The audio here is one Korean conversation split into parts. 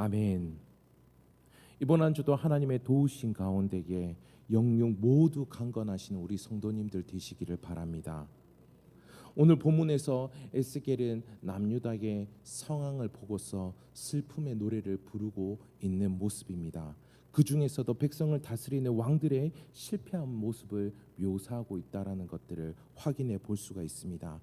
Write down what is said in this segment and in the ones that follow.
아멘. 이번 한 주도 하나님의 도우신 가운데에 영육 모두 강건하시는 우리 성도님들 되시기를 바랍니다. 오늘 본문에서 에스겔은 남유다의 상황을 보고서 슬픔의 노래를 부르고 있는 모습입니다. 그 중에서도 백성을 다스리는 왕들의 실패한 모습을 묘사하고 있다라는 것들을 확인해 볼 수가 있습니다.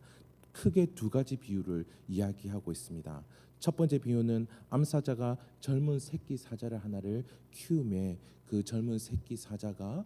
크게 두 가지 비유를 이야기하고 있습니다. 첫 번째 비유는 암사자가 젊은 새끼 사자를 하나를 키우매 그 젊은 새끼 사자가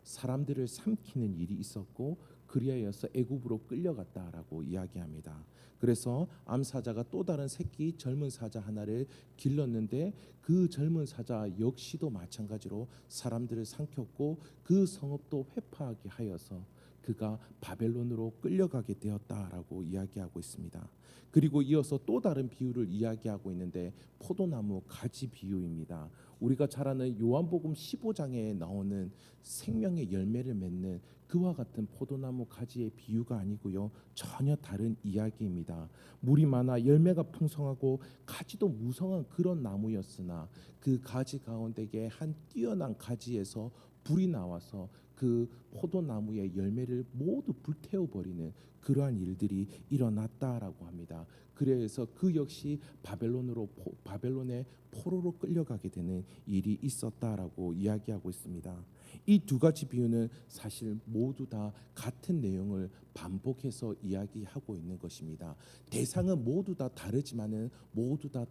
사람들을 삼키는 일이 있었고 그리하여서 애굽으로 끌려갔다라고 이야기합니다. 그래서 암사자가 또 다른 새끼 젊은 사자 하나를 길렀는데 그 젊은 사자 역시도 마찬가지로 사람들을 삼켰고 그 성읍도 회파하게 하여서 그가 바벨론으로 끌려가게 되었다라고 이야기하고 있습니다. 그리고 이어서 또 다른 비유를 이야기하고 있는데 포도나무 가지 비유입니다. 우리가 잘 아는 요한복음 15장에 나오는 생명의 열매를 맺는 그와 같은 포도나무 가지의 비유가 아니고요, 전혀 다른 이야기입니다. 물이 많아 열매가 풍성하고 가지도 무성한 그런 나무였으나 그 가지 가운데에 한 뛰어난 가지에서 불이 나와서 그 포도나무의 열매를 모두 불태워버리는 그러한 일들이 일어났다라고 합니다. 그래서 그 역시 바벨론의 포로로 끌려가게 되는 일이 있었다라고 이야기하고 있습니다. 이 두 가지 비유는 사실 모두 다 같은 내용을 반복해서 이야기하고 있는 것입니다. 대상은 모두 다 다르지만은 모두 다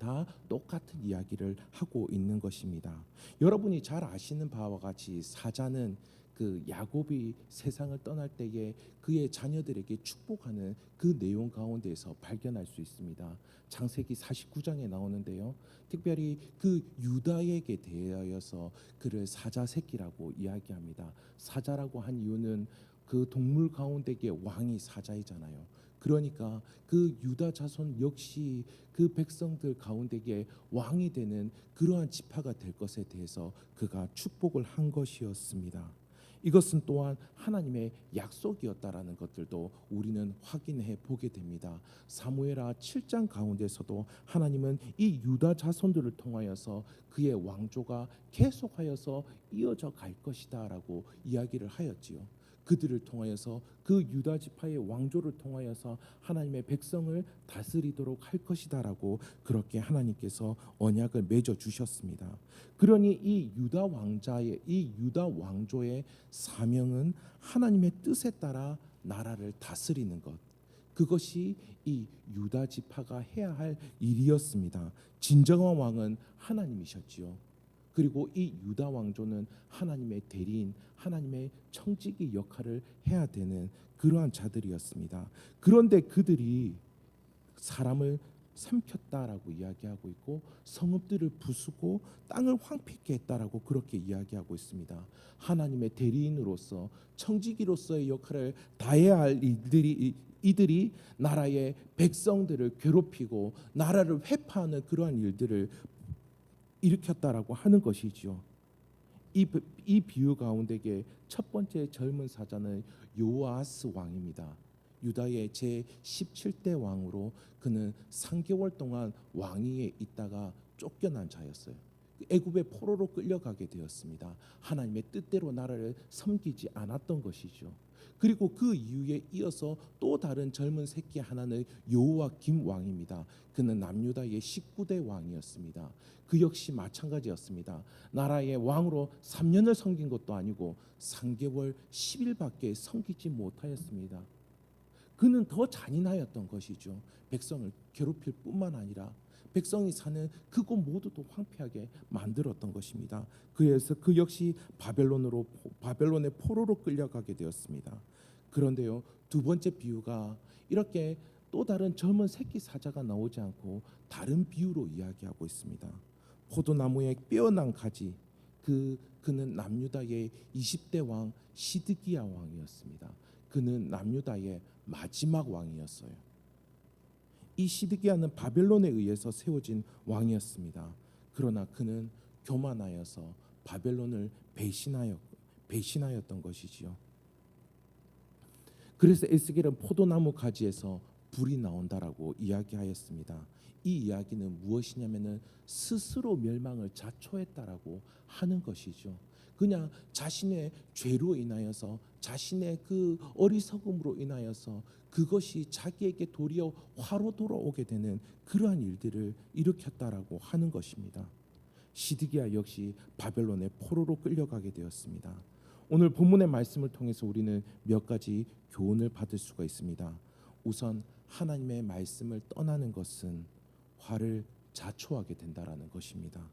똑같은 이야기를 하고 있는 것입니다. 여러분이 잘 아시는 바와 같이 사자는 그 야곱이 세상을 떠날 때에 그의 자녀들에게 축복하는 그 내용 가운데에서 발견할 수 있습니다. 창세기 49장에 나오는데요, 특별히 그 유다에게 대하여서 그를 사자 새끼라고 이야기합니다. 사자라고 한 이유는 그 동물 가운데에 왕이 사자이잖아요. 그러니까 그 유다 자손 역시 그 백성들 가운데에 왕이 되는 그러한 지파가 될 것에 대해서 그가 축복을 한 것이었습니다. 이것은 또한 하나님의 약속이었다라는 것들도 우리는 확인해 보게 됩니다. 사무엘하 7장 가운데서도 하나님은 이 유다 자손들을 통하여서 그의 왕조가 계속하여서 이어져 갈 것이다라고 이야기를 하였지요. 그들을 통하여서 그 유다 지파의 왕조를 통하여서 하나님의 백성을 다스리도록 할 것이다라고 그렇게 하나님께서 언약을 맺어 주셨습니다. 그러니 이 유다 왕조의 사명은 하나님의 뜻에 따라 나라를 다스리는 것, 그것이 이 유다 지파가 해야 할 일이었습니다. 진정한 왕은 하나님이셨지요. 그리고 이 유다 왕조는 하나님의 대리인, 하나님의 청지기 역할을 해야 되는 그러한 자들이었습니다. 그런데 그들이 사람을 삼켰다라고 이야기하고 있고 성읍들을 부수고 땅을 황폐케 했다라고 그렇게 이야기하고 있습니다. 하나님의 대리인으로서 청지기로서의 역할을 다해야 할 이들이 나라의 백성들을 괴롭히고 나라를 회파하는 그러한 일들을 일으켰다라고 하는 것이지요. 이 비유 가운데에 첫 번째 젊은 사자는 요아스 왕입니다. 유다의 제 17대 왕으로 그는 3개월 동안 왕위에 있다가 쫓겨난 자였어요. 애굽의 포로로 끌려가게 되었습니다. 하나님의 뜻대로 나라를 섬기지 않았던 것이죠. 그리고 그 이후에 이어서 또 다른 젊은 새끼 하나는 여호와김 왕입니다. 그는 남유다의 19대 왕이었습니다. 그 역시 마찬가지였습니다. 나라의 왕으로 3년을 섬긴 것도 아니고 3개월 10일밖에 섬기지 못하였습니다. 그는 더 잔인하였던 것이죠. 백성을 괴롭힐 뿐만 아니라 백성이 사는 그곳 모두도 황폐하게 만들었던 것입니다. 그래서 그 역시 바벨론의 포로로 끌려가게 되었습니다. 그런데요, 두 번째 비유가 이렇게 또 다른 젊은 새끼 사자가 나오지 않고 다른 비유로 이야기하고 있습니다. 포도나무의 빼어난 가지, 그는 남유다의 20대 왕 시드기야 왕이었습니다. 그는 남유다의 마지막 왕이었어요. 이 시드기야는 바벨론에 의해서 세워진 왕이었습니다. 그러나 그는 교만하여서 바벨론을 배신하였던 것이지요. 그래서 에스겔은 포도나무 가지에서 불이 나온다라고 이야기하였습니다. 이 이야기는 무엇이냐면은 스스로 멸망을 자초했다라고 하는 것이죠. 그냥 자신의 죄로 인하여서 자신의 그 어리석음으로 인하여서 그것이 자기에게 도리어 화로 돌아오게 되는 그러한 일들을 일으켰다라고 하는 것입니다. 시드기야 역시 바벨론의 포로로 끌려가게 되었습니다. 오늘 본문의 말씀을 통해서 우리는 몇 가지 교훈을 받을 수가 있습니다. 우선 하나님의 말씀을 떠나는 것은 화를 자초하게 된다라는 것입니다.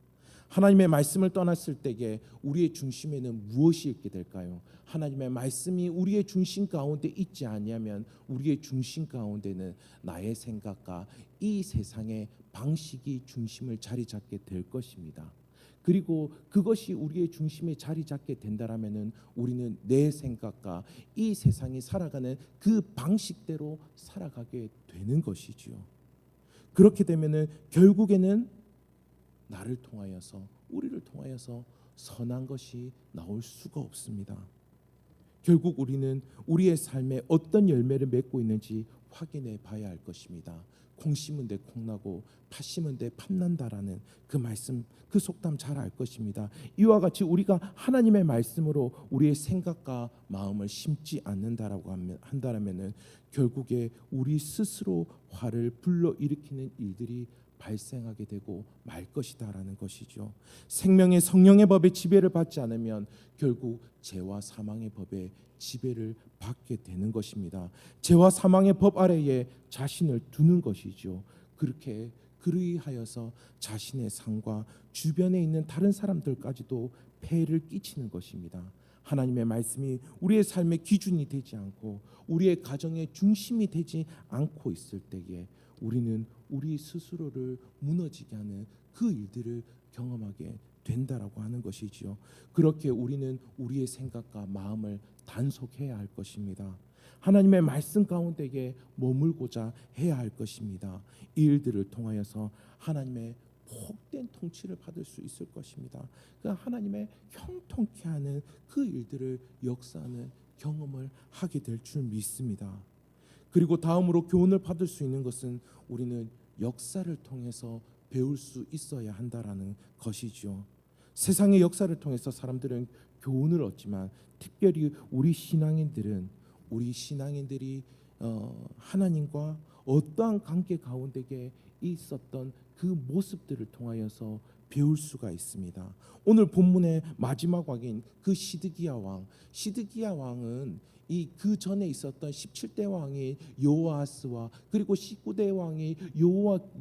하나님의 말씀을 떠났을 때에 우리의 중심에는 무엇이 있게 될까요? 하나님의 말씀이 우리의 중심 가운데 있지 아니하면 우리의 중심 가운데는 나의 생각과 이 세상의 방식이 중심을 자리 잡게 될 것입니다. 그리고 그것이 우리의 중심에 자리 잡게 된다라면은 우리는 내 생각과 이 세상이 살아가는 그 방식대로 살아가게 되는 것이지요. 그렇게 되면은 결국에는 나를 통하여서 우리를 통하여서 선한 것이 나올 수가 없습니다. 결국 우리는 우리의 삶에 어떤 열매를 맺고 있는지 확인해 봐야 할 것입니다. 콩 심은 데 콩나고 팥 심은 데 팥난다라는 그 말씀, 그 속담 잘 알 것입니다. 이와 같이 우리가 하나님의 말씀으로 우리의 생각과 마음을 심지 않는다라고 한다면은 결국에 우리 스스로 화를 불러일으키는 일들이 발생하게 되고 말 것이다라는 것이죠. 생명의 성령의 법에 지배를 받지 않으면 결국 죄와 사망의 법에 지배를 받게 되는 것입니다. 죄와 사망의 법 아래에 자신을 두는 것이죠. 그렇게 그리하여서 자신의 삶과 주변에 있는 다른 사람들까지도 폐해를 끼치는 것입니다. 하나님의 말씀이 우리의 삶의 기준이 되지 않고 우리의 가정의 중심이 되지 않고 있을 때에 우리는 우리 스스로를 무너지게 하는 그 일들을 경험하게 된다라고 하는 것이지요. 그렇게 우리는 우리의 생각과 마음을 단속해야 할 것입니다. 하나님의 말씀 가운데에 머물고자 해야 할 것입니다. 이 일들을 통하여서 하나님의 복된 통치를 받을 수 있을 것입니다. 그 하나님의 형통케 하는 그 일들을 역사하는 경험을 하게 될 줄 믿습니다. 그리고 다음으로 교훈을 받을 수 있는 것은 우리는 역사를 통해서 배울 수 있어야 한다라는 것이죠. 세상의 역사를 통해서 사람들은 교훈을 얻지만 특별히 우리 신앙인들이 하나님과 어떠한 관계 가운데에 있었던 그 모습들을 통하여서 배울 수가 있습니다. 오늘 본문의 마지막 왕인 그 시드기야 왕은 이 그 전에 있었던 17대 왕인 요아스와 그리고 19대 왕인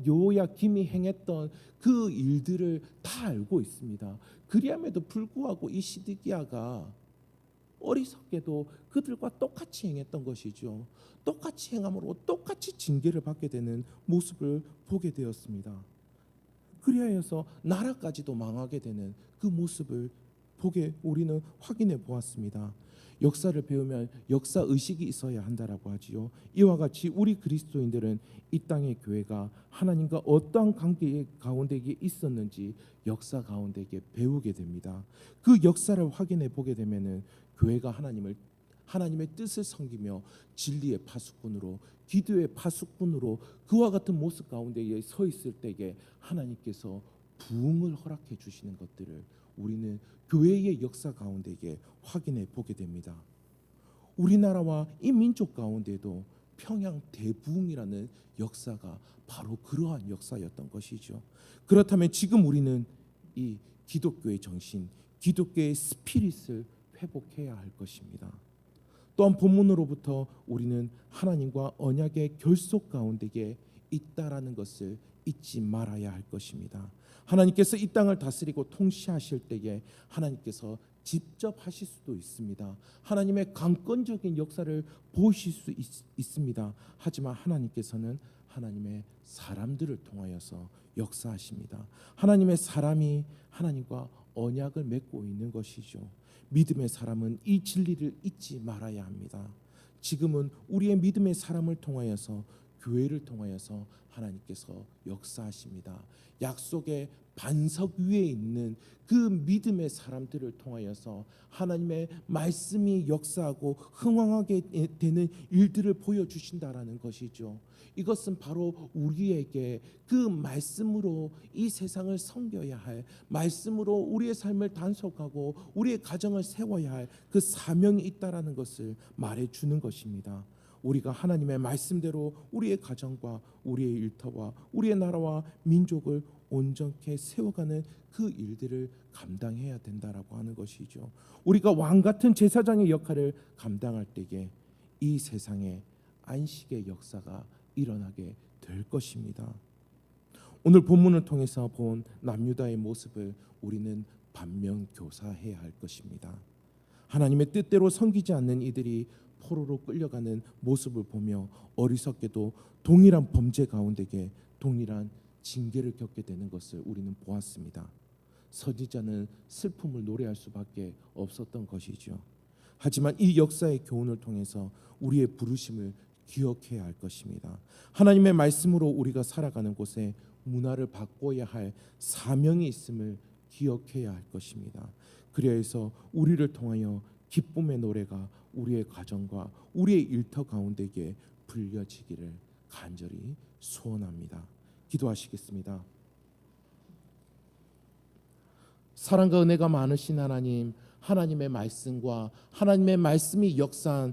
요야김이 행했던 그 일들을 다 알고 있습니다. 그리함에도 불구하고 이 시드기야가 어리석게도 그들과 똑같이 행했던 것이죠. 똑같이 행함으로 똑같이 징계를 받게 되는 모습을 보게 되었습니다. 그리하여서 나라까지도 망하게 되는 그 모습을 우리는 확인해 보았습니다. 역사를 배우면 역사 의식이 있어야 한다라고 하지요. 이와 같이 우리 그리스도인들은 이 땅의 교회가 하나님과 어떠한 관계 가운데에 있었는지 역사 가운데에 배우게 됩니다. 그 역사를 확인해 보게 되면은 교회가 하나님의 뜻을 섬기며 진리의 파수꾼으로 기도의 파수꾼으로 그와 같은 모습 가운데에 서 있을 때에 하나님께서 부흥을 허락해 주시는 것들을 우리는 교회의 역사 가운데에 확인해 보게 됩니다. 우리나라와 이 민족 가운데도 평양 대부흥이라는 역사가 바로 그러한 역사였던 것이죠. 그렇다면 지금 우리는 이 기독교의 정신, 기독교의 스피릿을 회복해야 할 것입니다. 또한 본문으로부터 우리는 하나님과 언약의 결속 가운데에 있다라는 것을 잊지 말아야 할 것입니다. 하나님께서 이 땅을 다스리고 통치하실 때에 하나님께서 직접 하실 수도 있습니다. 하나님의 강권적인 역사를 보실 수 있습니다. 하지만 하나님께서는 하나님의 사람들을 통하여서 역사하십니다. 하나님의 사람이 하나님과 언약을 맺고 있는 것이죠. 믿음의 사람은 이 진리를 잊지 말아야 합니다. 지금은 우리의 믿음의 사람을 통하여서 교회를 통하여서 하나님께서 역사하십니다. 약속의 반석 위에 있는 그 믿음의 사람들을 통하여서 하나님의 말씀이 역사하고 흥왕하게 되는 일들을 보여주신다라는 것이죠. 이것은 바로 우리에게 그 말씀으로 이 세상을 섬겨야 할, 말씀으로 우리의 삶을 단속하고 우리의 가정을 세워야 할 그 사명이 있다라는 것을 말해주는 것입니다. 우리가 하나님의 말씀대로 우리의 가정과 우리의 일터와 우리의 나라와 민족을 온전케 세워가는 그 일들을 감당해야 된다라고 하는 것이죠. 우리가 왕 같은 제사장의 역할을 감당할 때에 이 세상에 안식의 역사가 일어나게 될 것입니다. 오늘 본문을 통해서 본 남유다의 모습을 우리는 반면교사해야 할 것입니다. 하나님의 뜻대로 섬기지 않는 이들이 포로로 끌려가는 모습을 보며 어리석게도 동일한 범죄 가운데에 동일한 징계를 겪게 되는 것을 우리는 보았습니다. 선지자는 슬픔을 노래할 수밖에 없었던 것이죠. 하지만 이 역사의 교훈을 통해서 우리의 부르심을 기억해야 할 것입니다. 하나님의 말씀으로 우리가 살아가는 곳에 문화를 바꿔야 할 사명이 있음을 기억해야 할 것입니다. 그래서 우리를 통하여 기쁨의 노래가 우리의 가정과 우리의 일터 가운데에 불려지기를 간절히 소원합니다. 기도하시겠습니다. 사랑과 은혜가 많으신 하나님, 하나님의 말씀과 하나님의 말씀이 역사한